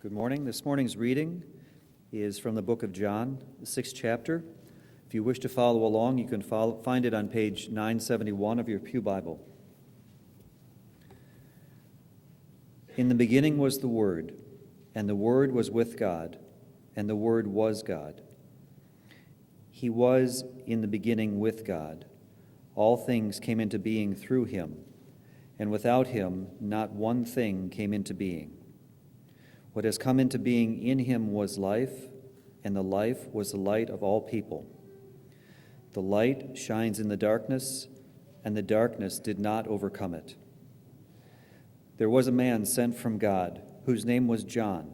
Good morning. This morning's reading is from the book of John, the 6th chapter. If you wish to follow along, you can find it on page 971 of your Pew Bible. In the beginning was the Word, and the Word was with God, and the Word was God. He was in the beginning with God. All things came into being through him, and without him not one thing came into being. What has come into being in him was life, and the life was the light of all people. The light shines in the darkness, and the darkness did not overcome it. There was a man sent from God, whose name was John.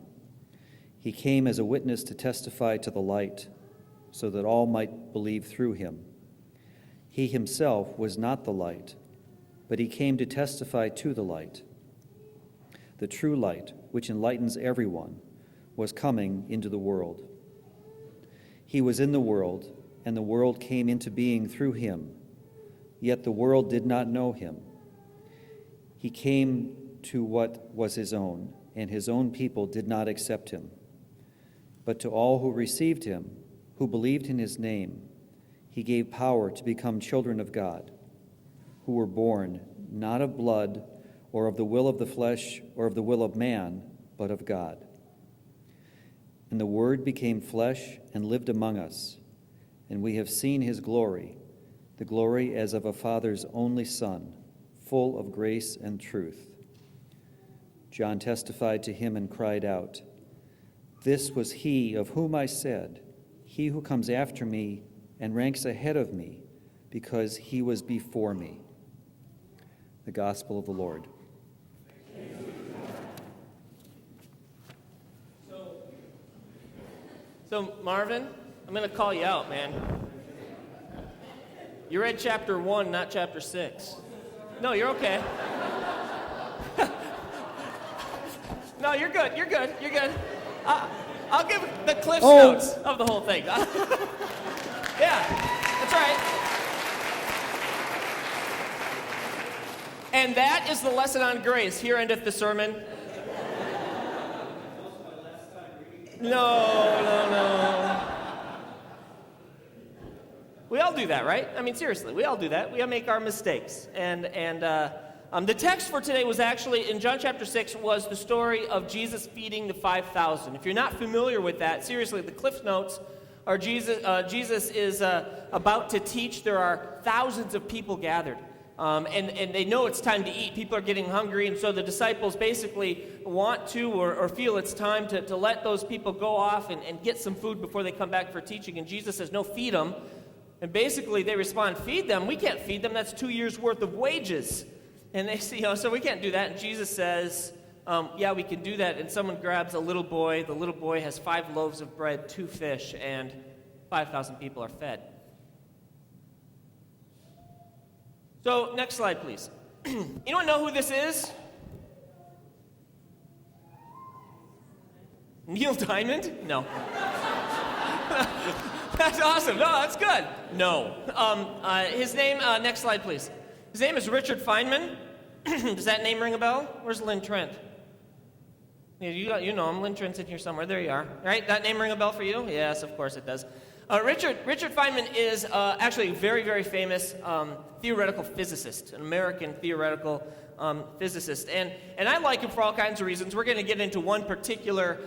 He came as a witness to testify to the light, so that all might believe through him. He himself was not the light, but he came to testify to the light. The true light, which enlightens everyone, was coming into the world. He was in the world, and the world came into being through him, yet the world did not know him. He came to what was his own, and his own people did not accept him. But to all who received him, who believed in his name, he gave power to become children of God, who were born not of blood, or of the will of the flesh, or of the will of man, but of God. And the Word became flesh and lived among us, and we have seen his glory, the glory as of a Father's only Son, full of grace and truth. John testified to him and cried out, "This was he of whom I said, 'He who comes after me and ranks ahead of me, because he was before me.'" The Gospel of the Lord. So, Marvin, I'm going to call you out, man. You read chapter 1, not chapter 6. No, you're okay. No, you're good. You're good. You're good. I'll give the Cliff's notes of the whole thing. Yeah, that's right. And that is the lesson on grace. Here endeth the sermon. No. We all do that, right? I mean, seriously, we all do that. We all make our mistakes. And the text for today was actually, in John chapter 6, was the story of Jesus feeding the 5,000. If you're not familiar with that, seriously, the Cliff Notes are Jesus is about to teach. There are thousands of people gathered. And they know it's time to eat. People are getting hungry, and so the disciples basically want to or feel it's time to let those people go off and get some food before they come back for teaching. And Jesus says, "No, feed them." And basically they respond, "Feed them? We can't feed them. That's 2 years' worth of wages." And they say, so we can't do that. And Jesus says, "Yeah, we can do that." And someone grabs a little boy. The little boy has 5 loaves of bread, 2 fish, and 5,000 people are fed. So, next slide, please. Anyone know who this is? Neil Diamond? No. That's awesome. No, that's good. No. His name, next slide, please. His name is Richard Feynman. Does that name ring a bell? Where's Lynn Trent? Yeah, you know him. Lynn Trent's in here somewhere. There you are. All right, that name ring a bell for you? Yes, of course it does. Richard Feynman is actually a very, very famous theoretical physicist, an American theoretical physicist. And I like him for all kinds of reasons. We're going to get into one particular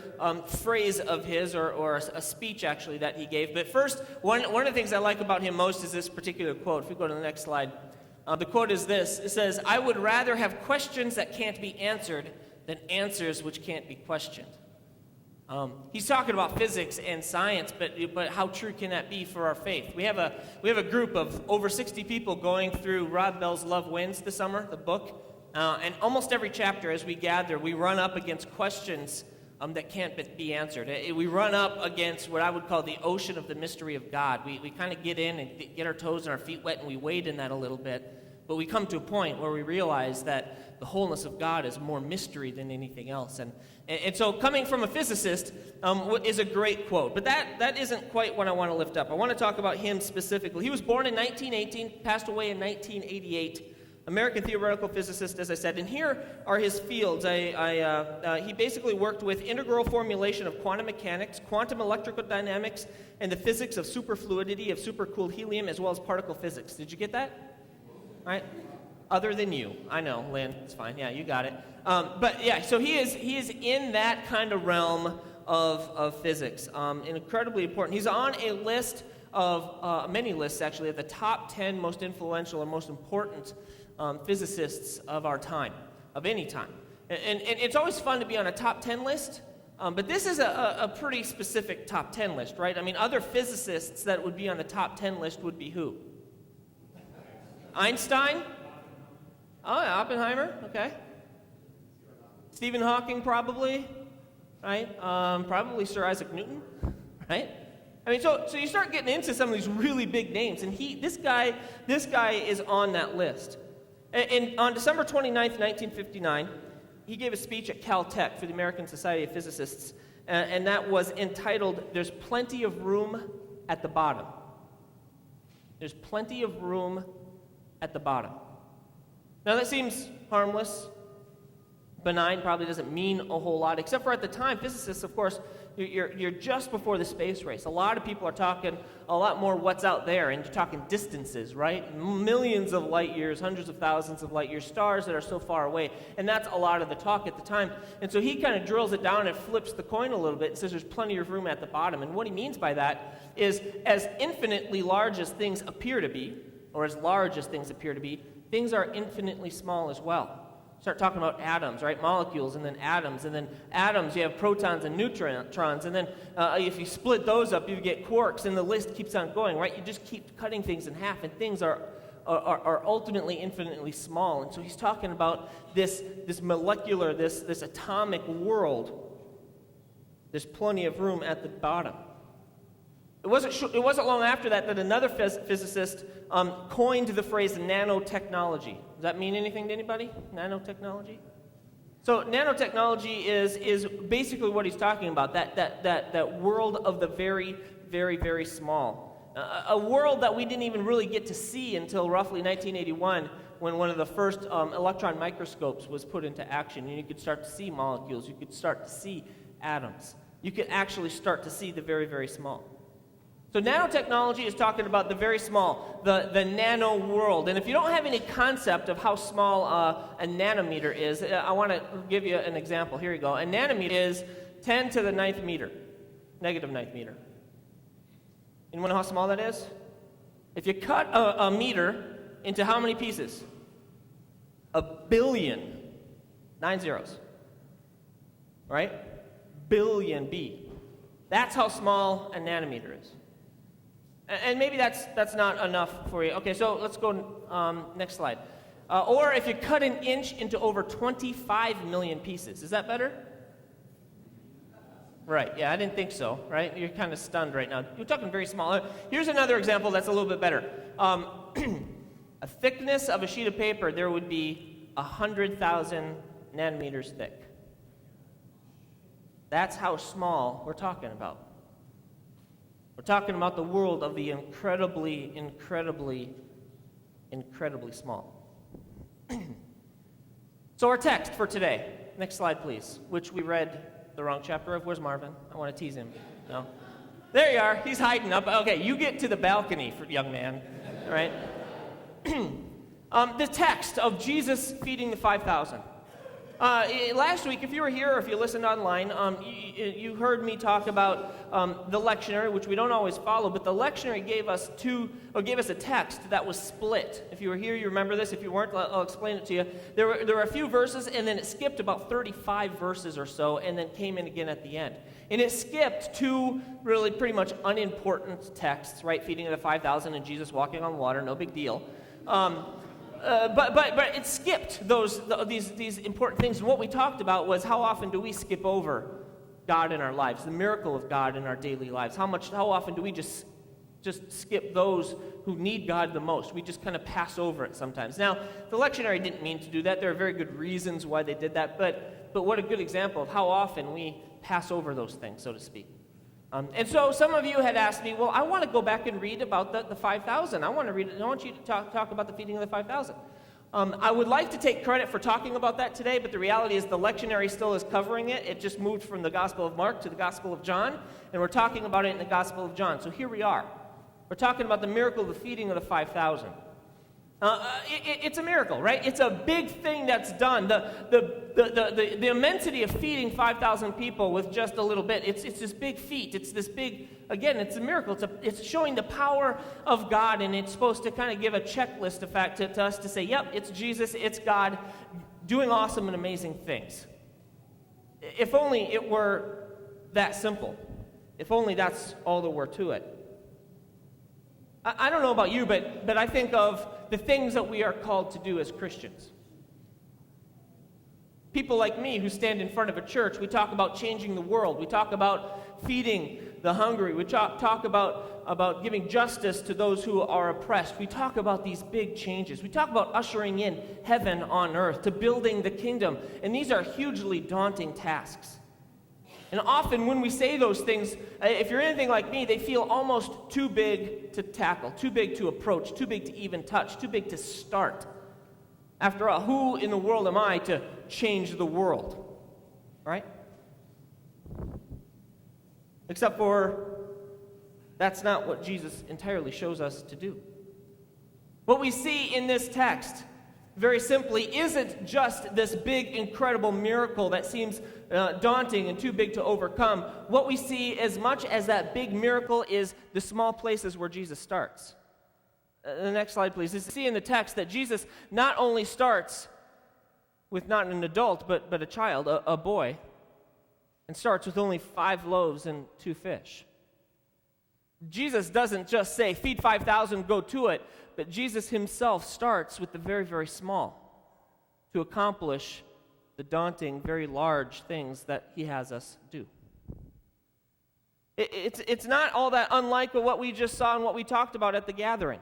phrase of his, or a speech, actually, that he gave. But first, one of the things I like about him most is this particular quote. If we go to the next slide. The quote is this. It says, "I would rather have questions that can't be answered than answers which can't be questioned." He's talking about physics and science, but how true can that be for our faith? We have a group of over 60 people going through Rob Bell's Love Wins this summer, the book, and almost every chapter as we gather, we run up against questions that can't be answered. We run up against what I would call the ocean of the mystery of God. We kind of get in and get our toes and our feet wet, and we wade in that a little bit, but we come to a point where we realize that the wholeness of God is more mystery than anything else. And so coming from a physicist is a great quote. But that isn't quite what I want to lift up. I want to talk about him specifically. He was born in 1918, passed away in 1988. American theoretical physicist, as I said. And here are his fields. He basically worked with integral formulation of quantum mechanics, quantum electrical dynamics, and the physics of superfluidity of supercooled helium, as well as particle physics. Did you get that? All right. Other than you. I know, Lynn. It's fine. Yeah, you got it. But yeah, so he is in that kind of realm of physics. Incredibly important. He's on a list of many lists, actually, of the top 10 most influential and most important physicists of our time, of any time. And it's always fun to be on a top 10 list, but this is a pretty specific top 10 list, right? I mean, other physicists that would be on the top 10 list would be who? Einstein? Oh, yeah, Oppenheimer, okay. Stephen Hawking, probably, right? Probably Sir Isaac Newton, right? I mean, so you start getting into some of these really big names, and this guy is on that list. And on December 29th, 1959, he gave a speech at Caltech for the American Society of Physicists, and that was entitled, "There's Plenty of Room at the Bottom." There's plenty of room at the bottom. Now that seems harmless, benign, probably doesn't mean a whole lot, except for at the time, physicists, of course, you're just before the space race. A lot of people are talking a lot more what's out there, and you're talking distances, right? Millions of light years, hundreds of thousands of light years, stars that are so far away, and that's a lot of the talk at the time. And so he kind of drills it down and flips the coin a little bit and says there's plenty of room at the bottom. And what he means by that is as infinitely large as things appear to be, or as large as things appear to be, things are infinitely small as well. Start talking about atoms, right? Molecules, and then atoms. And then atoms, you have protons and neutrons. And then if you split those up, you get quarks, and the list keeps on going, right? You just keep cutting things in half, and things are ultimately infinitely small. And so he's talking about this molecular, this atomic world. There's plenty of room at the bottom. It wasn't long after that another physicist coined the phrase nanotechnology. Does that mean anything to anybody? Nanotechnology? So nanotechnology is basically what he's talking about, that world of the very, very, very small. A world that we didn't even really get to see until roughly 1981, when one of the first electron microscopes was put into action, and you could start to see molecules, you could start to see atoms. You could actually start to see the very, very small. So nanotechnology is talking about the very small, the nano world. And if you don't have any concept of how small a nanometer is, I want to give you an example. Here you go. A nanometer is 10 to the ninth meter, negative ninth meter. Anyone know how small that is? If you cut a meter into how many pieces? 1 billion. 9 zeros. Right? Billion B. That's how small a nanometer is. And maybe that's not enough for you. Okay, so let's go next slide. Or if you cut an inch into over 25 million pieces. Is that better? Right, yeah, I didn't think so, right? You're kind of stunned right now. You're talking very small. Here's another example that's a little bit better. A thickness of a sheet of paper, there would be 100,000 nanometers thick. That's how small we're talking about. We're talking about the world of the incredibly, incredibly, incredibly small. So our text for today, next slide please, which we read the wrong chapter of. Where's Marvin? I want to tease him. No? There you are. He's hiding up. Okay, you get to the balcony, young man. All right? The text of Jesus feeding the 5,000. Last week, if you were here or if you listened online, you heard me talk about the lectionary, which we don't always follow, but the lectionary gave us a text that was split. If you were here, you remember this. If you weren't, I'll explain it to you. There were a few verses, and then it skipped about 35 verses or so, and then came in again at the end. And it skipped two really pretty much unimportant texts, right? Feeding of the 5,000 and Jesus walking on water, no big deal. But it skipped these important things. And what we talked about was how often do we skip over God in our lives, the miracle of God in our daily lives? How often do we just skip those who need God the most? We just kind of pass over it sometimes. Now, the lectionary didn't mean to do that. There are very good reasons why they did that. But what a good example of how often we pass over those things, so to speak. And so some of you had asked me, well, I want to go back and read about the 5,000. I want you to talk about the feeding of the 5,000. I would like to take credit for talking about that today, but the reality is the lectionary still is covering it. It just moved from the Gospel of Mark to the Gospel of John, and we're talking about it in the Gospel of John. So here we are. We're talking about the miracle of the feeding of the 5,000. It's a miracle, right? It's a big thing that's done. The immensity of feeding 5,000 people with just a little bit, it's this big feat. It's this big, again, it's a miracle. It's showing the power of God, and it's supposed to kind of give a checklist effect to us to say, yep, it's Jesus, it's God, doing awesome and amazing things. If only it were that simple. If only that's all there were to it. I don't know about you, but I think of the things that we are called to do as Christians. People like me who stand in front of a church, we talk about changing the world. We talk about feeding the hungry. We talk about giving justice to those who are oppressed. We talk about these big changes. We talk about ushering in heaven on earth, to building the kingdom. And these are hugely daunting tasks. And often when we say those things, if you're anything like me, they feel almost too big to tackle, too big to approach, too big to even touch, too big to start. After all, who in the world am I to change the world? Right? Except for that's not what Jesus entirely shows us to do. What we see in this text, very simply, isn't just this big, incredible miracle that seems daunting and too big to overcome. What we see, as much as that big miracle, is the small places where Jesus starts. The next slide, please. You see in the text that Jesus not only starts with not an adult, but a child, a boy, and starts with only 5 loaves and 2 fish. Jesus doesn't just say, feed 5,000, go to it, but Jesus himself starts with the very, very small to accomplish the daunting, very large things that he has us do. It's not all that unlike what we just saw and what we talked about at the gathering.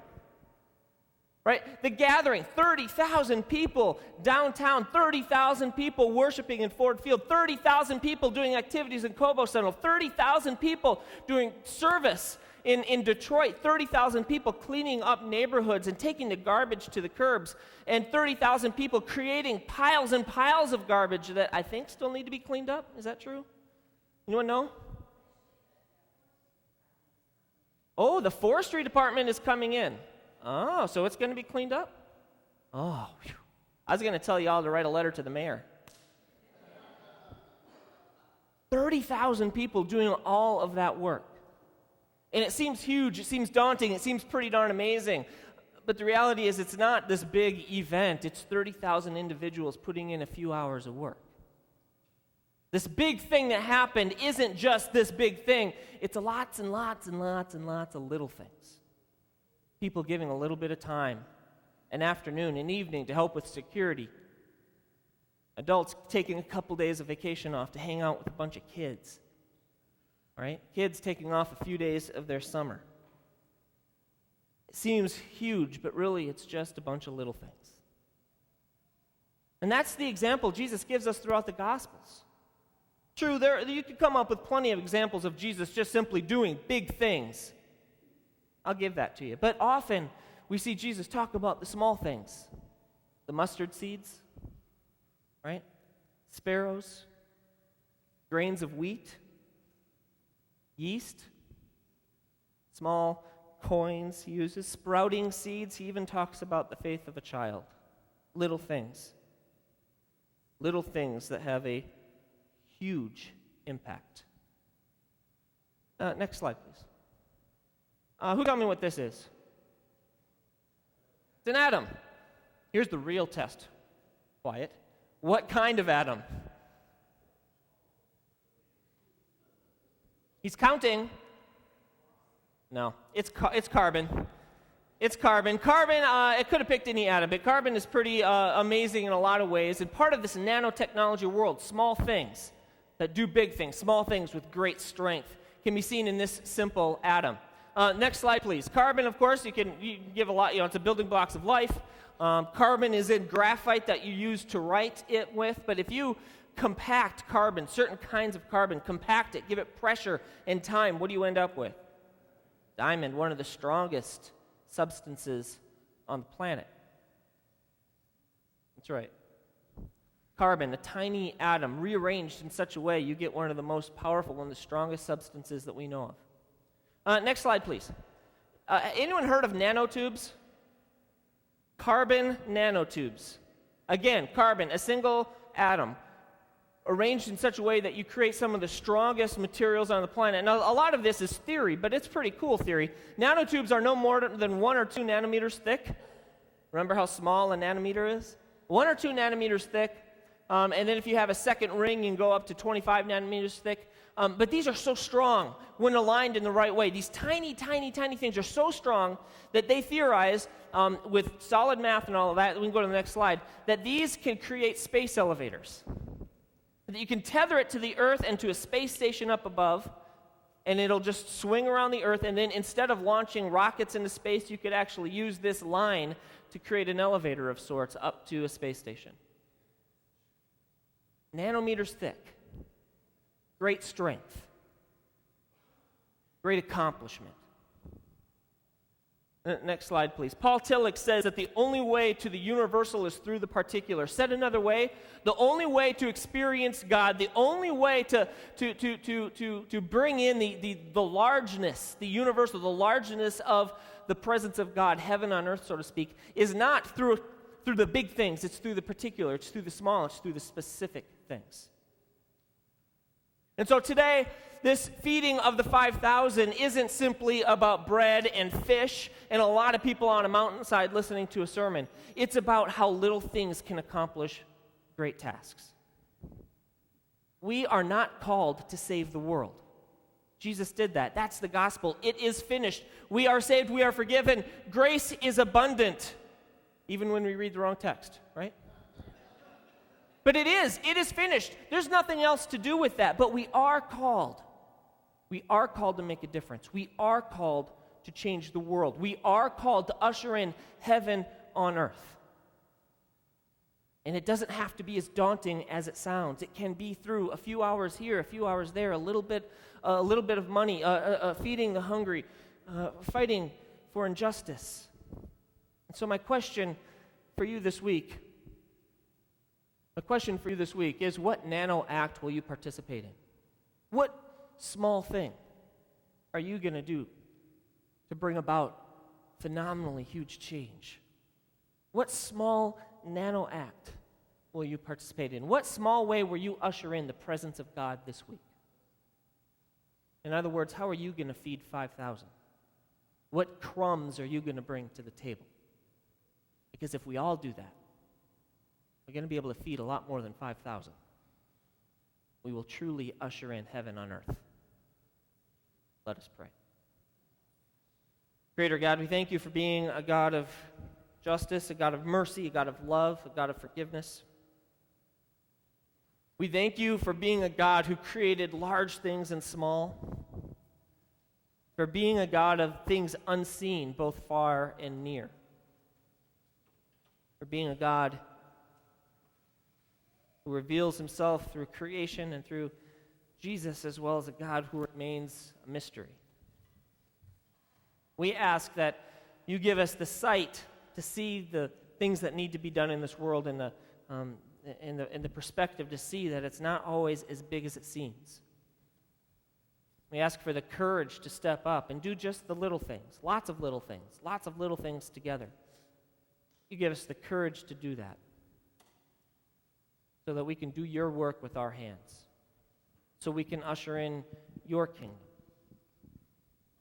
Right? The gathering, 30,000 people downtown, 30,000 people worshiping in Ford Field, 30,000 people doing activities in Cobo Central, 30,000 people doing service in Detroit, 30,000 people cleaning up neighborhoods and taking the garbage to the curbs, and 30,000 people creating piles and piles of garbage that I think still need to be cleaned up. Is that true? Anyone know? Oh, the forestry department is coming in. Oh, so it's going to be cleaned up? Oh, whew. I was going to tell you all to write a letter to the mayor. 30,000 people doing all of that work. And it seems huge, it seems daunting, it seems pretty darn amazing. But the reality is it's not this big event. It's 30,000 individuals putting in a few hours of work. This big thing that happened isn't just this big thing. It's lots and lots and lots and lots of little things. People giving a little bit of time, an afternoon, an evening to help with security. Adults taking a couple days of vacation off to hang out with a bunch of kids. All right? Kids taking off a few days of their summer. It seems huge, but really it's just a bunch of little things. And that's the example Jesus gives us throughout the Gospels. True, you could come up with plenty of examples of Jesus just simply doing big things. I'll give that to you. But often we see Jesus talk about the small things. The mustard seeds, right? Sparrows, grains of wheat, yeast, small coins he uses, sprouting seeds. He even talks about the faith of a child. Little things that have a huge impact. Next slide, please. Who tell me what this is? It's an atom. Here's the real test. Quiet. What kind of atom? He's counting. No, it's carbon. It's carbon. Carbon, it could have picked any atom, but carbon is pretty amazing in a lot of ways. And part of this nanotechnology world, small things that do big things, small things with great strength, can be seen in this simple atom. Next slide, please. Carbon, of course, you can give a lot, it's the building blocks of life. Carbon is in graphite that you use to write it with, but if you compact carbon, certain kinds of carbon, compact it, give it pressure and time, what do you end up with? Diamond, one of the strongest substances on the planet. That's right. Carbon, a tiny atom, rearranged in such a way you get one of the most powerful and the strongest substances that we know of. Next slide, please. Anyone heard of nanotubes? Carbon nanotubes. Again, carbon, a single atom, arranged in such a way that you create some of the strongest materials on the planet. Now, a lot of this is theory, but it's pretty cool theory. Nanotubes are no more than 1 or 2 nanometers thick. Remember how small a nanometer is? 1 or 2 nanometers thick. And then if you have a second ring, you can go up to 25 nanometers thick. But these are so strong when aligned in the right way. These tiny, tiny, tiny things are so strong that they theorize, with solid math and all of that, we can go to the next slide, that these can create space elevators. That you can tether it to the Earth and to a space station up above, and it'll just swing around the Earth, and then instead of launching rockets into space, you could actually use this line to create an elevator of sorts up to a space station. Nanometers thick. Great strength. Great accomplishment. Next slide, please. Paul Tillich says that the only way to the universal is through the particular. Said another way, the only way to experience God, the only way to bring in the largeness, the universal, the largeness of the presence of God, heaven on earth, so to speak, is not through the big things. It's through the particular. It's through the small. It's through the specific things. And so today, this feeding of the 5,000 isn't simply about bread and fish and a lot of people on a mountainside listening to a sermon. It's about how little things can accomplish great tasks. We are not called to save the world. Jesus did that. That's the gospel. It is finished. We are saved. We are forgiven. Grace is abundant, even when we read the wrong text, right? But it is finished. There's nothing else to do with that. But we are called. We are called to make a difference. We are called to change the world. We are called to usher in heaven on earth. And it doesn't have to be as daunting as it sounds. It can be through a few hours here, a few hours there, a little bit of money, feeding the hungry, fighting for injustice. And so my question for you this week is, what nano act will you participate in? What small thing are you going to do to bring about phenomenally huge change? What small nano act will you participate in? What small way will you usher in the presence of God this week? In other words, how are you going to feed 5,000? What crumbs are you going to bring to the table? Because if we all do that, we're going to be able to feed a lot more than 5,000. We will truly usher in heaven on earth. Let us pray. Creator God, we thank you for being a God of justice, a God of mercy, a God of love, a God of forgiveness. We thank you for being a God who created large things and small, for being a God of things unseen, both far and near, for being a God who reveals himself through creation and through Jesus, as well as a God who remains a mystery. We ask that you give us the sight to see the things that need to be done in this world, and the perspective to see that it's not always as big as it seems. We ask for the courage to step up and do just the little things, lots of little things together. You give us the courage to do that, so that we can do your work with our hands, so we can usher in your kingdom,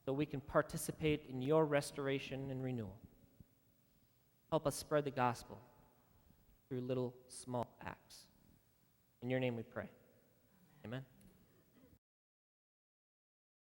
so we can participate in your restoration and renewal. Help us spread the gospel through little, small acts. In your name we pray. Amen.